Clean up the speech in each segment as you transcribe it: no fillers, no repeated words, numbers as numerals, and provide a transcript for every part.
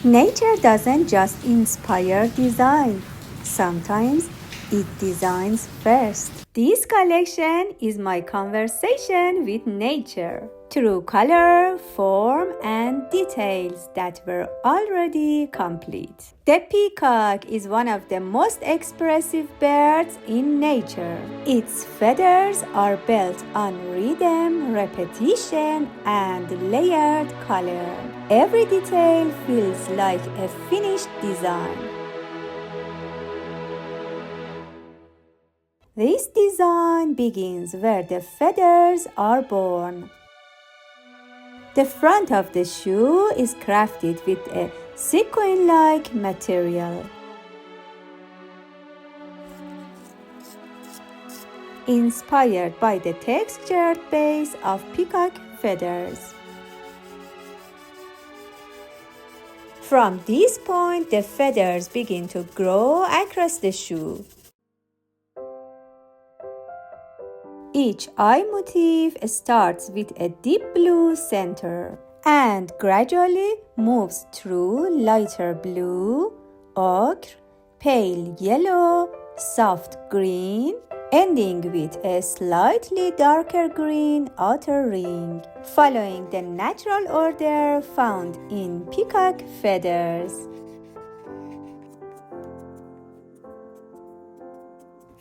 Nature doesn't just inspire design. Sometimes it designs first. This collection is my conversation with nature through color, form, and details that were already complete. The peacock is one of the most expressive birds in nature. Its feathers are built on rhythm, repetition, and layered color. Every detail feels like a finished design. This design begins where the feathers are born. The front of the shoe is crafted with a sequin-like material. Inspired by the textured base of peacock feathers. From this point, the feathers begin to grow across the shoe. Each eye motif starts with a deep blue center and gradually moves through lighter blue, ochre, pale yellow, soft green, ending with a slightly darker green outer ring, following the natural order found in peacock feathers.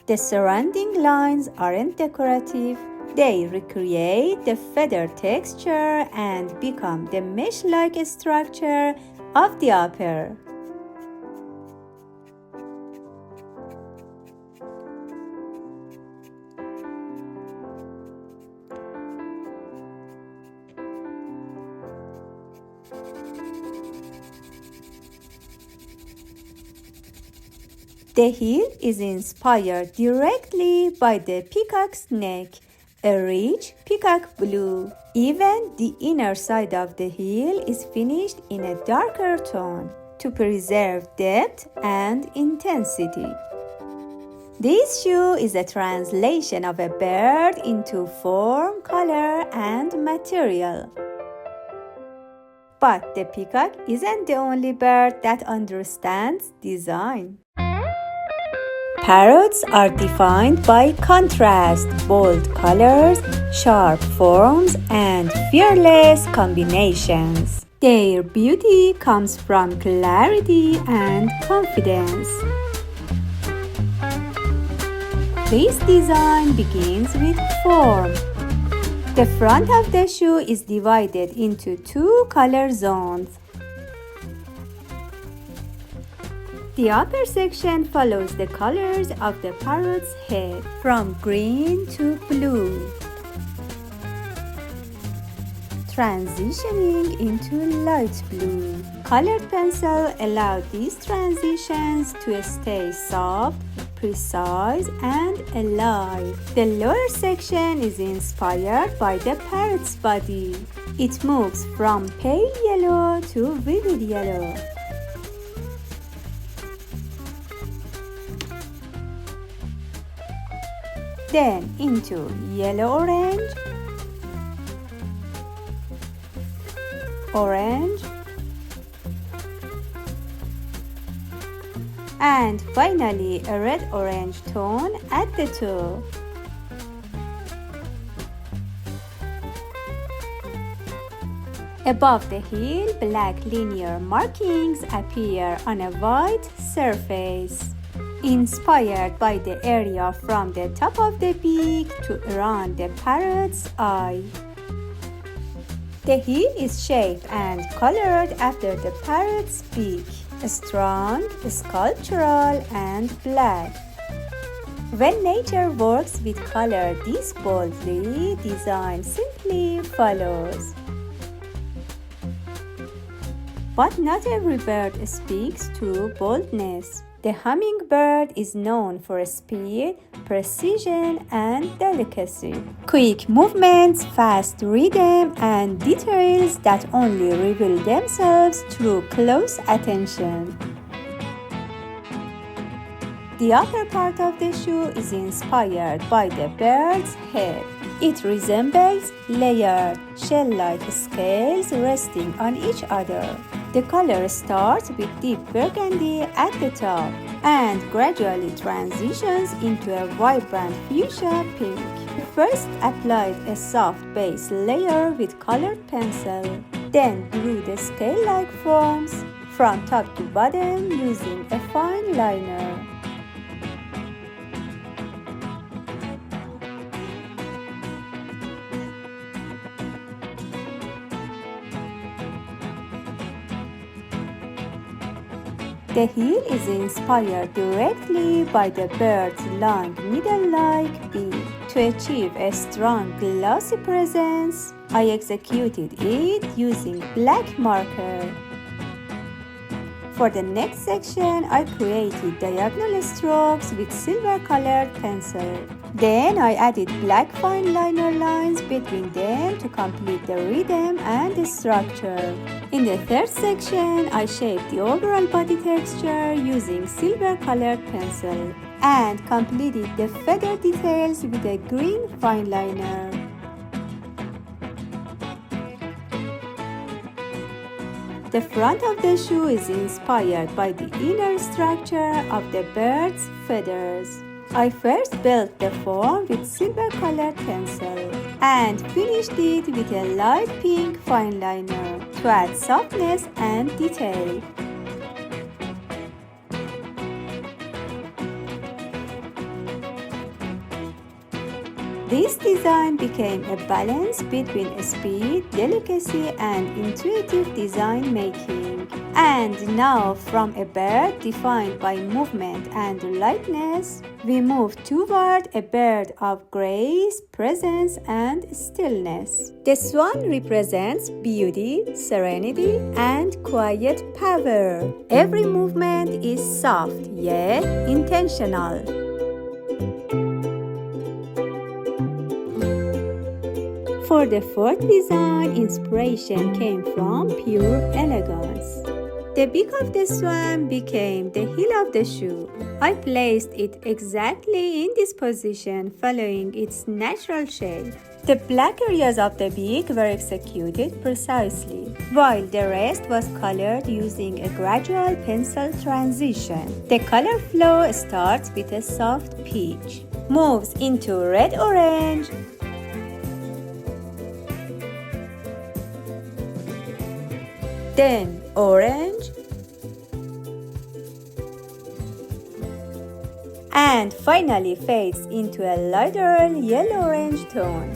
The surrounding lines aren't decorative. They recreate the feather texture and become the mesh-like structure of the upper. The heel is inspired directly by the peacock's neck, a rich peacock blue. Even the inner side of the heel is finished in a darker tone to preserve depth and intensity. This shoe is a translation of a bird into form, color, and material. But the peacock isn't the only bird that understands design. Parrots are defined by contrast, bold colors, sharp forms, and fearless combinations. Their beauty comes from clarity and confidence. This design begins with form. The front of the shoe is divided into two color zones. The upper section follows the colors of the parrot's head, from green to blue, transitioning into light blue. Colored pencil allows these transitions to stay soft, precise, and alive. The lower section is inspired by the parrot's body. It moves from pale yellow to vivid yellow. Then into yellow-orange, orange, and finally a red-orange tone at the toe. Above the heel, black linear markings appear on a white surface, inspired by the area from the top of the beak to around the parrot's eye. The heel is shaped and colored after the parrot's beak, strong, sculptural, and black. When nature works with color this boldly, design simply follows. But not every bird speaks to boldness. The hummingbird is known for speed, precision, and delicacy. Quick movements, fast rhythm, and details that only reveal themselves through close attention. The upper part of the shoe is inspired by the bird's head. It resembles layered, shell-like scales resting on each other. The color starts with deep burgundy at the top and gradually transitions into a vibrant fuchsia pink. First applied a soft base layer with colored pencil, then drew the scale-like forms from top to bottom using a fine liner. The heel is inspired directly by the bird's long needle-like beak. To achieve a strong glossy presence, I executed it using black marker. For the next section, I created diagonal strokes with silver-colored pencil. Then I added black fine liner lines between them to complete the rhythm and the structure. In the third section, I shaped the overall body texture using silver-colored pencil and completed the feather details with a green fine liner. The front of the shoe is inspired by the inner structure of the bird's feathers. I first built the form with silver-colored pencil and finished it with a light pink fine liner to add softness and detail. This design became a balance between speed, delicacy, and intuitive design making. And now, from a bird defined by movement and lightness, we move toward a bird of grace, presence, and stillness. The swan represents beauty, serenity, and quiet power. Every movement is soft yet intentional. For the fourth design, inspiration came from pure elegance. The beak of the swan became the heel of the shoe. I placed it exactly in this position, following its natural shape. The black areas of the beak were executed precisely, while the rest was colored using a gradual pencil transition. The color flow starts with a soft peach, moves into red-orange, then orange, and finally fades into a lighter yellow-orange tone.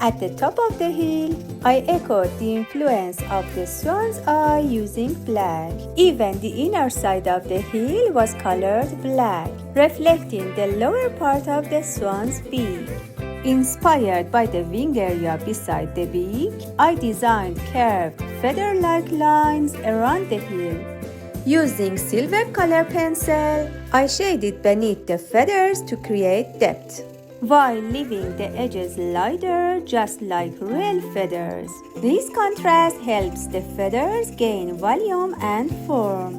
At the top of the heel, I echoed the influence of the swan's eye using black. Even the inner side of the heel was colored black, reflecting the lower part of the swan's beak. Inspired by the wing area beside the beak, I designed curved feather-like lines around the heel. Using silver color pencil, I shaded beneath the feathers to create depth, while leaving the edges lighter, just like real feathers. This contrast helps the feathers gain volume and form.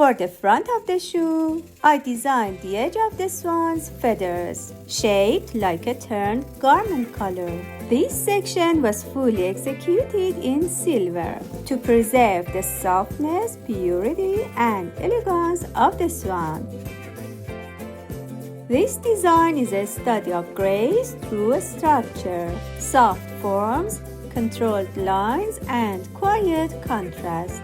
For the front of the shoe, I designed the edge of the swan's feathers, shaped like a turned garment color. This section was fully executed in silver to preserve the softness, purity, and elegance of the swan. This design is a study of grace through structure, soft forms, controlled lines, and quiet contrast.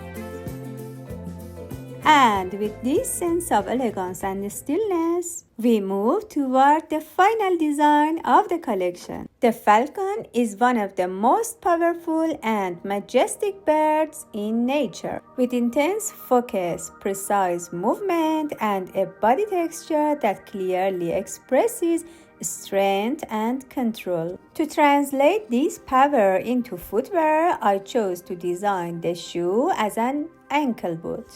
And with this sense of elegance and stillness, we move toward the final design of the collection. The falcon is one of the most powerful and majestic birds in nature, with intense focus, precise movement, and a body texture that clearly expresses strength and control. To translate this power into footwear, I chose to design the shoe as an ankle boot.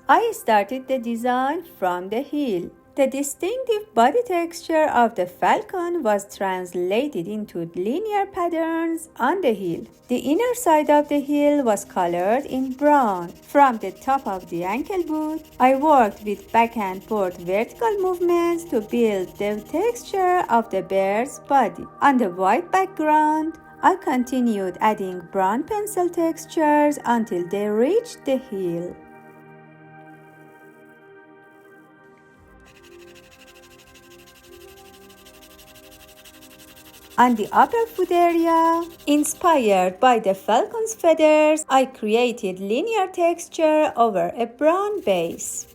I started the design from the heel. The distinctive body texture of the falcon was translated into linear patterns on the heel. The inner side of the heel was colored in brown. From the top of the ankle boot, I worked with back and forth vertical movements to build the texture of the bird's body. On the white background, I continued adding brown pencil textures until they reached the heel. On the upper foot area, inspired by the falcon's feathers, I created linear texture over a brown base.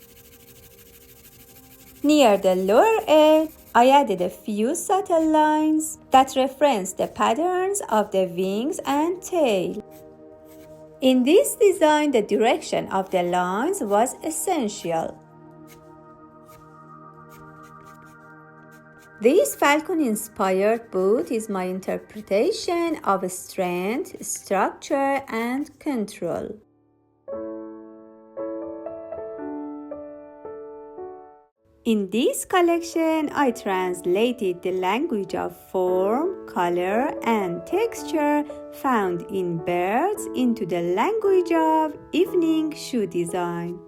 Near the lower edge, I added a few subtle lines that reference the patterns of the wings and tail. In this design, the direction of the lines was essential. This falcon-inspired boot is my interpretation of strength, structure, and control. In this collection, I translated the language of form, color, and texture found in birds into the language of evening shoe design.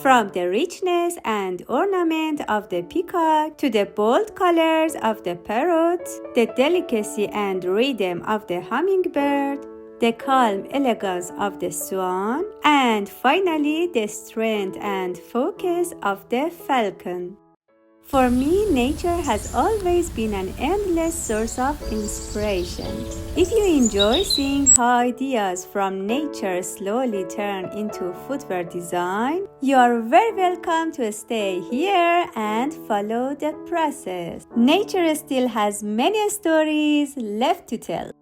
From the richness and ornament of the peacock to the bold colors of the parrot, the delicacy and rhythm of the hummingbird, the calm elegance of the swan, and finally the strength and focus of the falcon. For me, nature has always been an endless source of inspiration. If you enjoy seeing how ideas from nature slowly turn into footwear design, you are very welcome to stay here and follow the process. Nature still has many stories left to tell.